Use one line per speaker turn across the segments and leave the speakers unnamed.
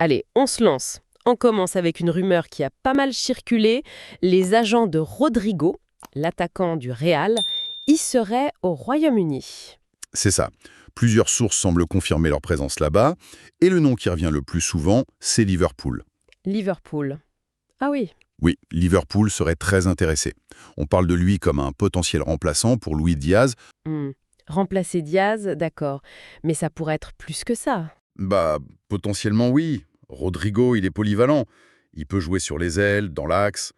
Allez, on se lance. On commence avec une rumeur qui a pas mal circulé. Les agents de Rodrigo, l'attaquant du Real, y seraient au Royaume-Uni.
C'est ça. Plusieurs sources semblent confirmer leur présence là-bas, et le nom qui revient le plus souvent, c'est Liverpool.
Liverpool. Ah oui.
Oui, Liverpool serait très intéressé. On parle de lui comme un potentiel remplaçant pour Luis Diaz.
Remplacer Diaz, d'accord. Mais ça pourrait être plus que ça.
Bah, potentiellement oui. Rodrigo, il est polyvalent. Il peut jouer sur les ailes, dans l'axe.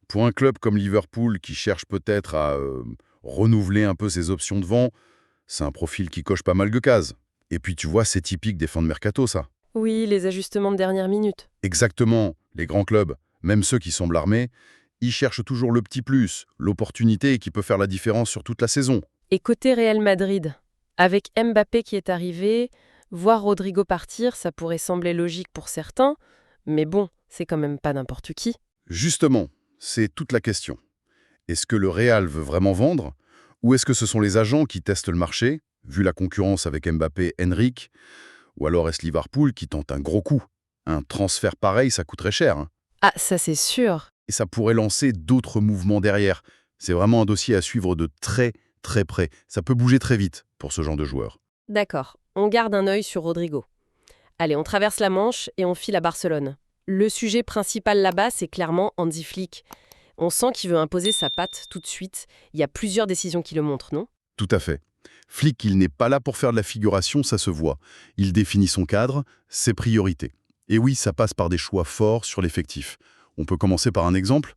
Pour un club comme Liverpool qui cherche peut-être à renouveler un peu ses options devant, c'est un profil qui coche pas mal de cases. Et puis tu vois, c'est typique des fins de mercato, ça.
Oui, les ajustements de dernière minute.
Exactement, les grands clubs, même ceux qui semblent armés, ils cherchent toujours le petit plus, l'opportunité qui peut faire la différence sur toute la saison.
Et côté Real Madrid, avec Mbappé qui est arrivé, voir Rodrigo partir, ça pourrait sembler logique pour certains, mais bon, c'est quand même pas n'importe qui.
Justement, c'est toute la question. Est-ce que le Real veut vraiment vendre? Ou est-ce que ce sont les agents qui testent le marché, vu la concurrence avec Mbappé, Henrik? Ou alors est-ce Liverpool qui tente un gros coup? Un transfert pareil, ça coûterait cher, hein.
Ah, ça c'est sûr.
Et ça pourrait lancer d'autres mouvements derrière. C'est vraiment un dossier à suivre de très, très près. Ça peut bouger très vite pour ce genre de joueur.
D'accord, on garde un œil sur Rodrigo. Allez, on traverse la Manche et on file à Barcelone. Le sujet principal là-bas, c'est clairement Hansi Flick. On sent qu'il veut imposer sa patte tout de suite. Il y a plusieurs décisions qui le montrent, non?
Tout à fait. Flick, il n'est pas là pour faire de la figuration, ça se voit. Il définit son cadre, ses priorités. Et oui, ça passe par des choix forts sur l'effectif. On peut commencer par un exemple,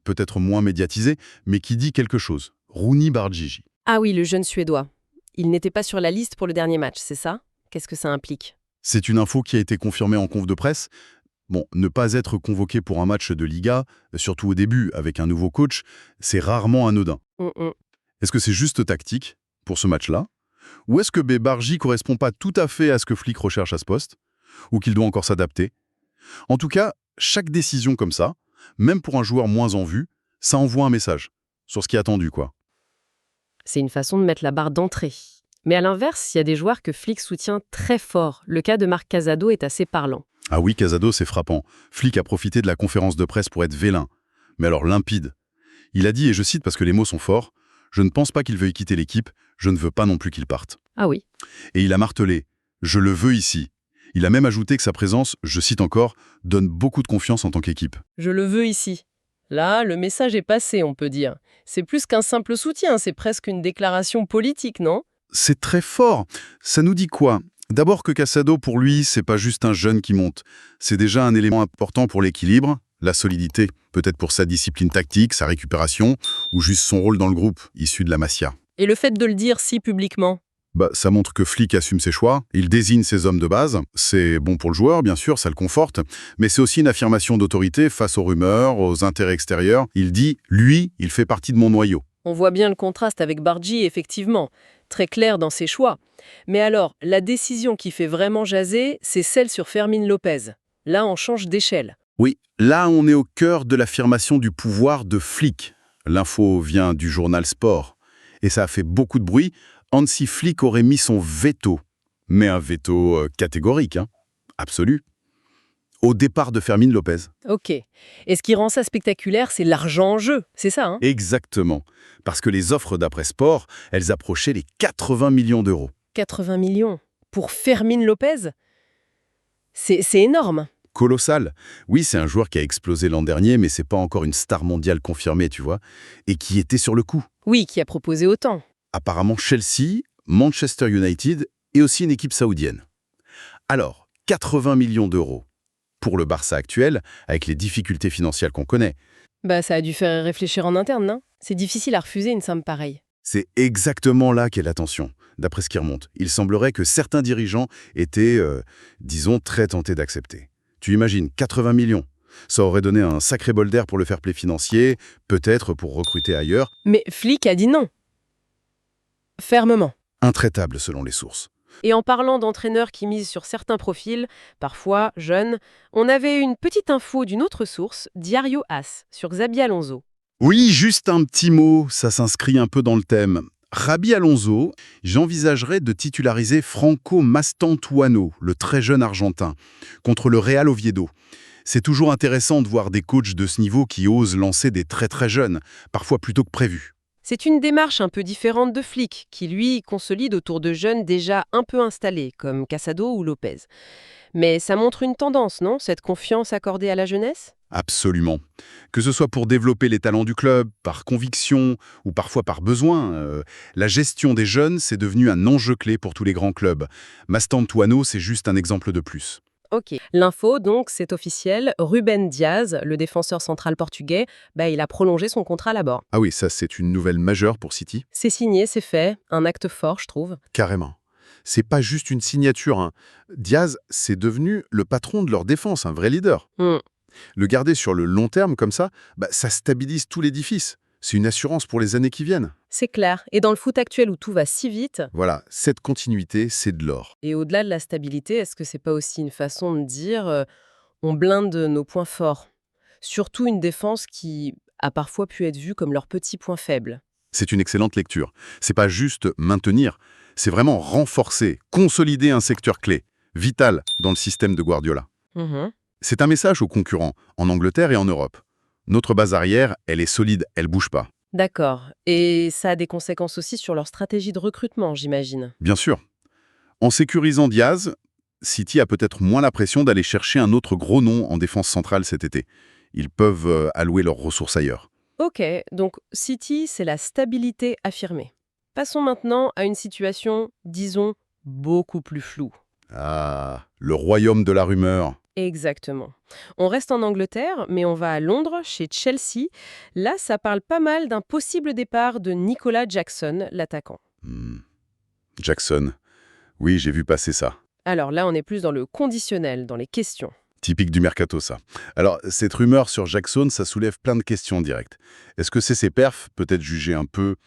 peut-être moins médiatisé, mais qui dit quelque chose. Rooney Bargigi.
Ah oui, le jeune Suédois. Il n'était pas sur la liste pour le dernier match, c'est ça? Qu'est-ce que ça implique?
C'est une info qui a été confirmée en conf de presse. Bon, ne pas être convoqué pour un match de Liga, surtout au début, avec un nouveau coach, c'est rarement anodin. Est-ce que c'est juste tactique pour ce match-là? Ou est-ce que Bargy correspond pas tout à fait à ce que Flick recherche à ce poste? Ou qu'il doit encore s'adapter? En tout cas, chaque décision comme ça, même pour un joueur moins en vue, ça envoie un message sur ce qui est attendu, quoi.
C'est une façon de mettre la barre d'entrée. Mais à l'inverse, il y a des joueurs que Flick soutient très fort. Le cas de Marc Casado est assez parlant.
Ah oui, Casado, c'est frappant. Flick a profité de la conférence de presse pour être vélin. Mais alors limpide. Il a dit, et je cite parce que les mots sont forts, « Je ne pense pas qu'il veuille quitter l'équipe, je ne veux pas non plus qu'il parte. »
Ah oui.
Et il a martelé, « Je le veux ici. » Il a même ajouté que sa présence, je cite encore, « donne beaucoup de confiance en tant qu'équipe. »
Je le veux ici. Là, le message est passé, on peut dire. C'est plus qu'un simple soutien, c'est presque une déclaration politique, non?
C'est très fort. Ça nous dit quoi? D'abord que Casado, pour lui, c'est pas juste un jeune qui monte. C'est déjà un élément important pour l'équilibre, la solidité, peut-être pour sa discipline tactique, sa récupération, ou juste son rôle dans le groupe, issu de la Masia.
Et le fait de le dire si publiquement?
Ça montre que Flick assume ses choix, il désigne ses hommes de base, c'est bon pour le joueur, bien sûr, ça le conforte, mais c'est aussi une affirmation d'autorité face aux rumeurs, aux intérêts extérieurs. Il dit, lui, il fait partie de mon noyau.
On voit bien le contraste avec Bargy, effectivement. Très clair dans ses choix. Mais alors, la décision qui fait vraiment jaser, c'est celle sur Fermín López. Là, on change d'échelle.
Oui, là, on est au cœur de l'affirmation du pouvoir de Flick. L'info vient du journal Sport. Et ça a fait beaucoup de bruit. Hansi Flick aurait mis son veto. Mais un veto catégorique, hein, absolu. Au départ de Fermín López.
Ok. Et ce qui rend ça spectaculaire, c'est l'argent en jeu. C'est ça, hein?
Exactement. Parce que les offres d'après Sport, elles approchaient les 80 millions d'euros.
80 millions. Pour Fermín López? C'est énorme.
Colossal. Oui, c'est un joueur qui a explosé l'an dernier, mais c'est pas encore une star mondiale confirmée, tu vois, et qui était sur le coup.
Oui, qui a proposé autant.
Apparemment Chelsea, Manchester United et aussi une équipe saoudienne. Alors, 80 millions d'euros pour le Barça actuel, avec les difficultés financières qu'on connaît.
Ça a dû faire réfléchir en interne, non? C'est difficile à refuser une somme pareille.
C'est exactement là qu'est la tension, d'après ce qui remonte. Il semblerait que certains dirigeants étaient, disons, très tentés d'accepter. Tu imagines, 80 millions. Ça aurait donné un sacré bol d'air pour le fair-play financier, peut-être pour recruter ailleurs.
Mais Flick a dit non. Fermement.
Intraitable selon les sources.
Et en parlant d'entraîneurs qui misent sur certains profils, parfois jeunes, on avait une petite info d'une autre source, Diario AS, sur Xabi Alonso.
Oui, juste un petit mot, ça s'inscrit un peu dans le thème. Rabbi Alonso, j'envisagerais de titulariser Franco Mastantuono, le très jeune Argentin, contre le Real Oviedo. C'est toujours intéressant de voir des coachs de ce niveau qui osent lancer des très très jeunes, parfois plus tôt que prévu.
C'est une démarche un peu différente de Flick, qui lui consolide autour de jeunes déjà un peu installés, comme Casado ou Lopez. Mais ça montre une tendance, non, cette confiance accordée à la jeunesse?
Absolument. Que ce soit pour développer les talents du club, par conviction ou parfois par besoin, la gestion des jeunes, c'est devenu un enjeu clé pour tous les grands clubs. Mastantuono, c'est juste un exemple de plus.
Ok. L'info, donc, c'est officiel. Ruben Diaz, le défenseur central portugais, il a prolongé son contrat là-bas.
Ah oui, ça c'est une nouvelle majeure pour City.
C'est signé, c'est fait. Un acte fort, je trouve.
Carrément. C'est pas juste une signature, hein. Diaz, c'est devenu le patron de leur défense, un vrai leader.
Hmm.
Le garder sur le long terme comme ça, ça stabilise tout l'édifice. C'est une assurance pour les années qui viennent.
C'est clair. Et dans le foot actuel où tout va si vite,
Voilà, cette continuité, c'est de l'or.
et au-delà de la stabilité, est-ce que c'est pas aussi une façon de dire on blinde nos points forts? Surtout une défense qui a parfois pu être vue comme leur petit point faible.
C'est une excellente lecture. C'est pas juste maintenir, c'est vraiment renforcer, consolider un secteur clé, vital dans le système de Guardiola.
Mhm.
C'est un message aux concurrents, en Angleterre et en Europe. Notre base arrière, elle est solide, elle bouge pas.
D'accord. Et ça a des conséquences aussi sur leur stratégie de recrutement, j'imagine.
Bien sûr. En sécurisant Diaz, City a peut-être moins la pression d'aller chercher un autre gros nom en défense centrale cet été. Ils peuvent allouer leurs ressources ailleurs.
Ok, donc City, c'est la stabilité affirmée. Passons maintenant à une situation, disons, beaucoup plus floue.
Ah, le royaume de la rumeur.
Exactement. On reste en Angleterre, mais on va à Londres, chez Chelsea. Là, ça parle pas mal d'un possible départ de Nicolas Jackson, l'attaquant.
Jackson. Oui, j'ai vu passer ça.
Alors là, on est plus dans le conditionnel, dans les questions.
Typique du mercato, ça. Alors, cette rumeur sur Jackson, ça soulève plein de questions directes. Est-ce que c'est ses perfs, peut-être jugés un peu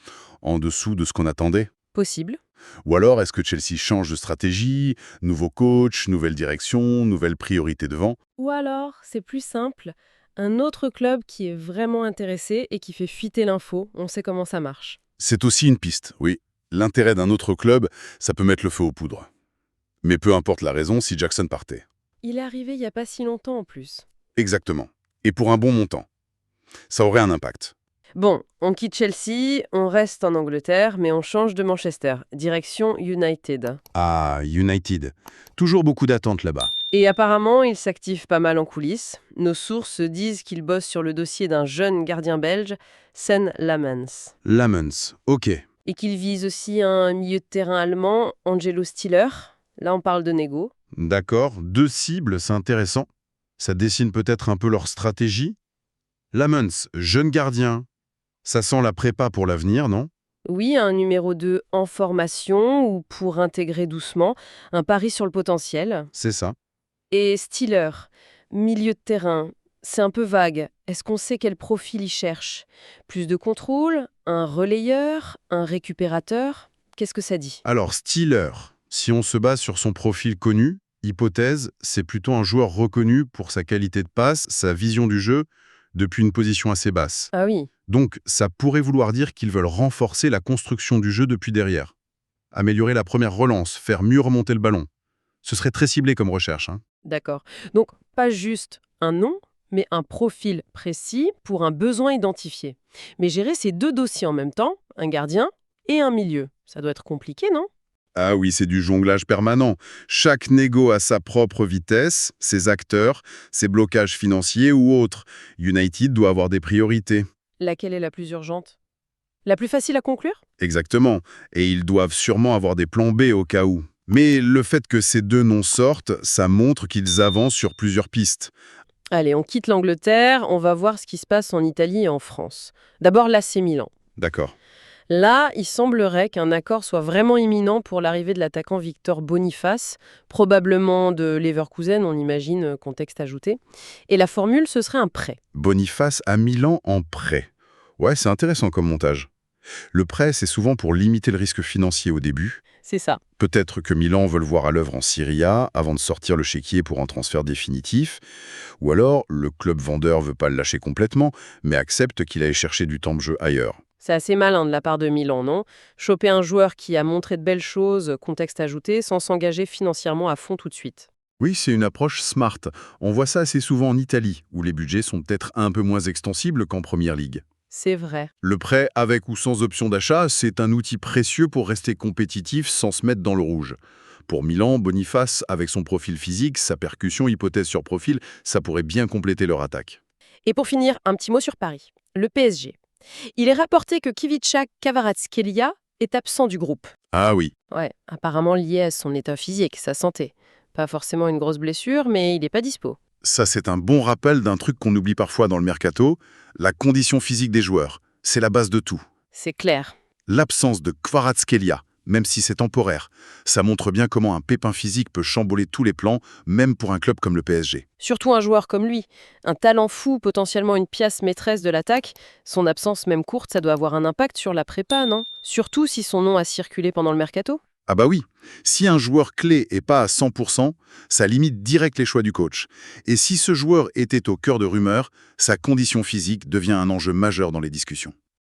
en dessous de ce qu'on attendait?
Possible.
Ou alors, est-ce que Chelsea change de stratégie, nouveau coach, nouvelle direction, nouvelle priorité devant?
Ou alors, c'est plus simple, un autre club qui est vraiment intéressé et qui fait fuiter l'info, on sait comment ça marche.
C'est aussi une piste, oui. L'intérêt d'un autre club, ça peut mettre le feu aux poudres. Mais peu importe la raison si Jackson partait.
Il est arrivé il n'y a pas si longtemps en plus.
Exactement. Et pour un bon montant. Ça aurait un impact.
Bon, on quitte Chelsea, on reste en Angleterre, mais on change de Manchester, direction United.
Ah, United. Toujours beaucoup d'attentes là-bas.
Et apparemment, il s'active pas mal en coulisses. Nos sources disent qu'il bosse sur le dossier d'un jeune gardien belge, Sen Lamens.
Lamens, ok.
Et qu'il vise aussi un milieu de terrain allemand, Angelo Stiller. Là, on parle de négo.
D'accord, deux cibles, c'est intéressant. Ça dessine peut-être un peu leur stratégie. Lamens, jeune gardien. Ça sent la prépa pour l'avenir, non?
Oui, un numéro 2 en formation ou pour intégrer doucement, un pari sur le potentiel.
C'est ça.
Et Stiller, milieu de terrain, c'est un peu vague. Est-ce qu'on sait quel profil il cherche? Plus de contrôle? Un relayeur? Un récupérateur? Qu'est-ce que ça dit?
Alors, Stiller, si on se base sur son profil connu, hypothèse, c'est plutôt un joueur reconnu pour sa qualité de passe, sa vision du jeu, depuis une position assez basse.
Ah oui,
Donc, ça pourrait vouloir dire qu'ils veulent renforcer la construction du jeu depuis derrière. Améliorer la première relance, faire mieux remonter le ballon. Ce serait très ciblé comme recherche, hein.
d'accord. Donc, pas juste un nom, mais un profil précis pour un besoin identifié. Mais gérer ces deux dossiers en même temps, un gardien et un milieu, ça doit être compliqué, non?
Ah oui, c'est du jonglage permanent. Chaque négo a sa propre vitesse, ses acteurs, ses blocages financiers ou autres. United doit avoir des priorités.
Laquelle est la plus urgente? La plus facile à conclure?
Exactement. Et ils doivent sûrement avoir des plans B au cas où. Mais le fait que ces deux noms sortent, ça montre qu'ils avancent sur plusieurs pistes.
Allez, on quitte l'Angleterre, on va voir ce qui se passe en Italie et en France. D'abord l'AC Milan.
D'accord.
Là, il semblerait qu'un accord soit vraiment imminent pour l'arrivée de l'attaquant Victor Boniface, probablement de Leverkusen, on imagine, contexte ajouté. Et la formule, ce serait un prêt.
Boniface à Milan en prêt. Ouais, c'est intéressant comme montage. Le prêt, c'est souvent pour limiter le risque financier au début.
C'est ça.
Peut-être que Milan veut le voir à l'œuvre en Serie A avant de sortir le chéquier pour un transfert définitif. Ou alors, le club vendeur veut pas le lâcher complètement, mais accepte qu'il aille chercher du temps de jeu ailleurs.
C'est assez malin de la part de Milan, non? Choper un joueur qui a montré de belles choses, contexte ajouté, sans s'engager financièrement à fond tout de suite.
Oui, c'est une approche smart. On voit ça assez souvent en Italie, où les budgets sont peut-être un peu moins extensibles qu'en Première Ligue.
C'est vrai.
Le prêt avec ou sans option d'achat, c'est un outil précieux pour rester compétitif sans se mettre dans le rouge. Pour Milan, Boniface, avec son profil physique, sa percussion hypothèse sur profil, ça pourrait bien compléter leur attaque.
Et pour finir, un petit mot sur Paris. Le PSG. Il est rapporté que Kivica Kvaratskhelia est absent du groupe.
Ah oui,
Ouais, apparemment lié à son état physique, sa santé. Pas forcément une grosse blessure, mais il n'est pas dispo.
ça c'est un bon rappel d'un truc qu'on oublie parfois dans le mercato, la condition physique des joueurs. C'est la base de tout.
C'est clair.
L'absence de Kvaratskhelia, même si c'est temporaire, ça montre bien comment un pépin physique peut chambouler tous les plans, même pour un club comme le PSG.
Surtout un joueur comme lui. Un talent fou, potentiellement une pièce maîtresse de l'attaque. Son absence, même courte, ça doit avoir un impact sur la prépa, non? Surtout si son nom a circulé pendant le mercato.
Ah bah oui, si un joueur clé est pas à 100%, ça limite direct les choix du coach. Et si ce joueur était au cœur de rumeurs, sa condition physique devient un enjeu majeur dans les discussions.